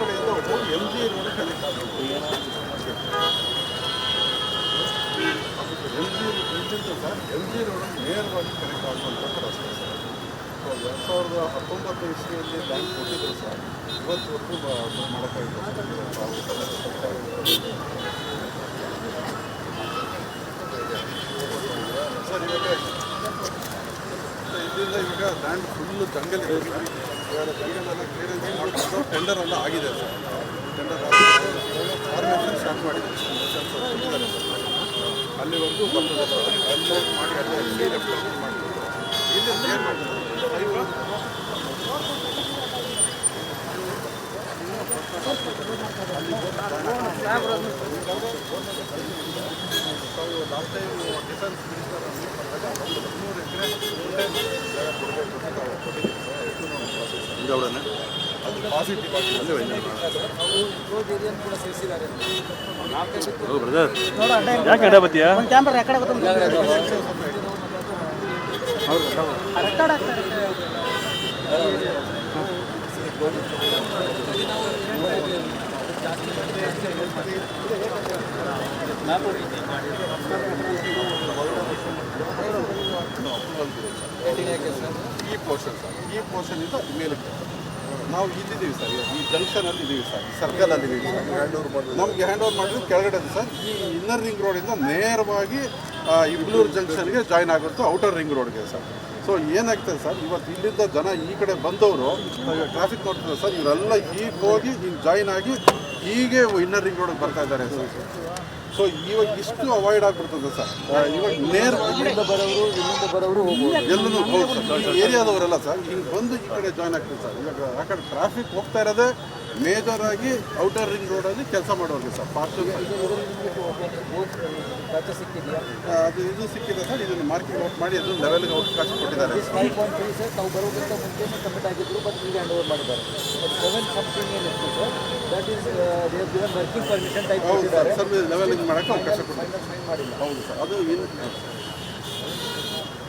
ಕಡೆಯಿಂದ ಹೋಗಿ MG road connect ಆಗಬೇಕು. MG ರೋಡ್ ನೇರವಾಗಿ ಕನೆಕ್ಟ್ ಆಗುವಂಥ ರಸ್ತೆ ಸರ್. 2019 ಇಸ್ವಿಯಲ್ಲಿ ಬ್ಯಾಂಕ್ ಕೊಟ್ಟಿದ್ರು ಸರ್, ಇವತ್ತುವರೆಗೂ ಮಾಡೋಕ್ಕಾಗಿಲ್ಲ ಸರ್. ಇಲ್ಲಿಂದ ಇವಾಗ ಲ್ಯಾಂಡ್ ಫುಲ್ಲು ಜಂಗಲ್ ಇದೆ ಸರ್. ಇವಾಗ ಜಂಗಲೆಲ್ಲ ಕ್ಲಿಯರೆನ್ಸ್ ಮಾಡಿಕೊಂಡು ಟೆಂಡರ್ ಎಲ್ಲ ಆಗಿದೆ ಸರ್. ಟೆಂಡರ್ ಫಾರ್ಮೇಷನ್ ಸ್ಟಾರ್ಟ್ ಮಾಡಿದ್ದೀವಿ ಸರ್. ಅಲ್ಲಿವರೆಗೂ ಬರ್ತದೆ ಸರ್. ಅಲ್ಲಿ ಮಾಡಿ ಅಲ್ಲಿ ಲೆಫ್ಟ್ ಮಾಡ್ತೀವಿ. ಇಲ್ಲಿ ಏನು ಮಾಡ್ತೀವಿ ಲಾಸ್ಟ್ ಟೈಮ್ ಡಿಫೆನ್ಸ್ ಮಿನಿಸ್ಟರ್ ಅದು ಪಾಸಿಟಿವ್ ಯಾಕೆ ಅಡ್ಡ ಬತ್ತೀಯಾ ಕ್ಯಾಮ್ರಾ ರೆಕಾರ್ಡ್ ಆಗ್ತಾರೆ. ಈ ಪೋರ್ಷನಿಂದ ಮೇಲಕ್ಕೆ ನಾವು ಇಲ್ಲಿದ್ದೀವಿ ಸರ್. ಈ ಜಂಕ್ಷನಲ್ಲಿ ಇದ್ದೀವಿ ಸರ್, ಸರ್ಕಲಲ್ಲಿ ಇದ್ದೀವಿ ಸರ್. ನಮಗೆ ಹ್ಯಾಂಡ್ ಓವರ್ ಮಾಡಿದ್ರೆ ಕೆಳಗಡೆ ಸರ್. ಈ ಇನ್ನರ್ ರಿಂಗ್ ರೋಡಿಂದ ನೇರವಾಗಿ ಇಬ್ಲೂರು ಜಂಕ್ಷನ್ಗೆ ಜಾಯ್ನ್ ಆಗುತ್ತೆ, ಔಟರ್ ರಿಂಗ್ ರೋಡ್ಗೆ ಸರ್. ಸೊ ಏನಾಗ್ತದೆ ಸರ್, ಇವತ್ತು ಇಲ್ಲಿಂದ ಜನ ಈ ಕಡೆ ಬಂದವರು ಟ್ರಾಫಿಕ್ ನೋಡ್ತಿದ್ದಾರೆ ಸರ್. ಇವರೆಲ್ಲ ಹೀಗೆ ಹೋಗಿ ಹಿಂಗೆ ಜಾಯ್ನ್ ಆಗಿ ಹೀಗೆ ಇನ್ನರ್ ರಿಂಗ್ ರೋಡಿಗೆ ಬರ್ತಾ ಇದ್ದಾರೆ ಸರ್. ಸೊ ಇವಾಗ ಇಷ್ಟು ಅವಾಯ್ಡ್ ಆಗಿಬಿಡ್ತದೆ ಸರ್. ಇವಾಗ ನೇರವಾಗಿ ಬರೋರು ಎಲ್ಲೂ ಹೌದು ಸರ್. ಈ ಏರಿಯಾದವರೆಲ್ಲ ಸರ್ ಹಿಂಗೆ ಬಂದು ಈ ಕಡೆ ಜಾಯ್ನ್ ಆಗ್ತದೆ ಸರ್. ಇವಾಗ ಆ ಕಡೆ ಟ್ರಾಫಿಕ್ ಹೋಗ್ತಾ ಇರೋದೇ ಮೇಜರ್ ಆಗಿ ಔಟರ್ ರಿಂಗ್ ರೋಡಲ್ಲಿ ಕೆಲಸ ಮಾಡೋರಿಗೆ ಸರ್. ಪಾರ್ಕಿಂಗ್ ಅದು ಇದು ಸಿಕ್ಕಿದೆ ಸರ್. ಇದನ್ನು ಮಾರ್ಕಿಂಗ್ ಔಟ್ ಮಾಡಿ ಅದು ಲೆವೆಲ್ಗೆ ಅವಕಾಶ ಕೊಟ್ಟಿದ್ದಾರೆ. 5.3 ಸರ್ ನಾವು ಬರೋದಕ್ಕಿಂತ ಮುಂಚೆ ಕಮಿಟ್ ಆಗಿದ್ರು, ಬಟ್ ಈಗ ಹ್ಯಾಂಡ್ ಓವರ್ ಮಾಡಿದ್ದಾರೆ. 7 ಸಮಥಿಂಗ್ ಏನಿತ್ತು sir, that is they have given working permission type ಕೊಟ್ಟಿದ್ದಾರೆ. ಸರ್ ಲೆವೆಲಿಂಗ್ ಮಾಡೋಕ್ಕೆ ಅವಕಾಶ ಕೊಟ್ಟಿದ್ದಾರೆ. ಹೌದು ಸರ್. ಅದು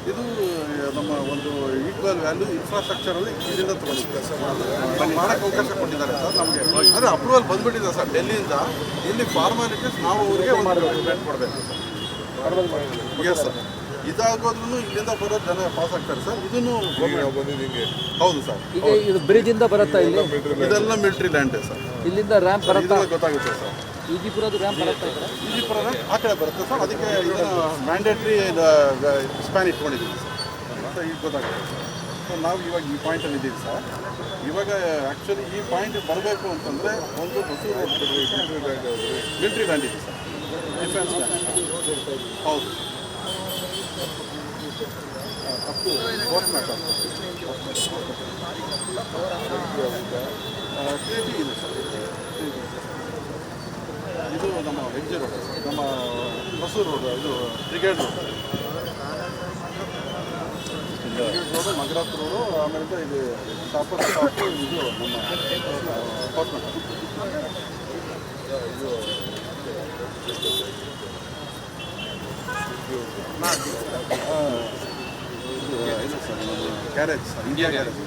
ಇದು ನಮ್ಮ ಒಂದು ಈಕ್ವಲ್ ವ್ಯಾಲ್ಯೂ ಇನ್ಫ್ರಾಸ್ಟ್ರಕ್ಚರಲ್ಲಿ ಇದರಿಂದ ತೊಗೊಂಡಿದ್ದಾರೆ ಸರ್. ಮಾಡೋಕ್ಕೆ ಅವಕಾಶ ಕೊಟ್ಟಿದ್ದಾರೆ ಸರ್ ನಮಗೆ. ಅಂದರೆ ಅಪ್ರೂವಲ್ ಬಂದುಬಿಟ್ಟಿದೆ ಸರ್ ಡೆಲ್ಲಿಯಿಂದ. ಇಲ್ಲಿ ಫಾರ್ಮಾಲಿಟೀಸ್ ನಾವು ಅವರಿಗೆ ಒಂದು ಕೊಡಬೇಕು ಸರ್. Yes sir. ಇದಾಗೋದ್ರೂ ಇಲ್ಲಿಂದ ಬರೋ ಜನ ಪಾಸ್ ಆಗ್ತಾರೆ ಸರ್. ಇದನ್ನು ಹೌದು ಸರ್. ಈಗ ಇದು ಬ್ರಿಡ್ಜ್ ಇಂದ ಬರುತ್ತಾ ಇಲ್ಲಿ? ಇದೆಲ್ಲ ಮಿಲಿಟರಿ ಲ್ಯಾಂಡ್ ಸರ್. ಇಲ್ಲಿಂದ ರ್ಯಾಂಪ್ ಬರುತ್ತಾ? ಗೊತ್ತಾಗುತ್ತೆ ಸರ್. ಈಜಿಪುರದ ರ್ಯಾಂಪ್ ಬರುತ್ತಾ? ಈಜಿಪುರ ರ್ಯಾಂಪ್ ಆ ಕಡೆ ಬರುತ್ತೆ ಸರ್. ಅದಕ್ಕೆ ಇದನ್ನು ಮ್ಯಾಂಡೇಟ್ರಿ ಸ್ಪ್ಯಾನ್ ಇಟ್ಕೊಂಡಿದ್ದೀವಿ ಸರ್ ಅಂತ ಈಗ ಗೊತ್ತಾಗುತ್ತೆ. ಸೊ ನಾವು ಇವಾಗ ಈ ಪಾಯಿಂಟಲ್ಲಿ ಇದ್ದೀವಿ ಸರ್. ಇವಾಗ ಆ್ಯಕ್ಚುಲಿ ಈ ಪಾಯಿಂಟ್ ಬರಬೇಕು ಅಂತಂದರೆ ಒಂದು ಹೊಸೂರು ಮಿಲಿಟರಿ ಲ್ಯಾಂಡ್ ಇದೆ ಸರ್. ಡಿಫೆನ್ಸ್ ಲ್ಯಾಂಡ್ ಹೌದು. Up to fourth matter KT ಇದೆ ಸರ್. ಇದು ನಮ್ಮ MG ರೋಡ್, ನಮ್ಮ ಹೊಸೂರು ರೋಡ್, ಇದು ಬ್ರಿಗೇಡ್ ರೋಡ್, ಮಗ್ರಾತ್ ರೋಡು, ಆಮೇಲೆ ಇದು ಶಾಪರ್ ಸ್ಟಾಪು, ಇದು ನಮ್ಮ ಫೋರ್ತ್ ಮ್ಯಾಟರ್. ಇದು ಇದು ಸರ್, ನಮ್ಮ ಗ್ಯಾರೇಜ್ ಸರ್, ಇಂಡಿಯಾ ಗ್ಯಾರೇಜ್.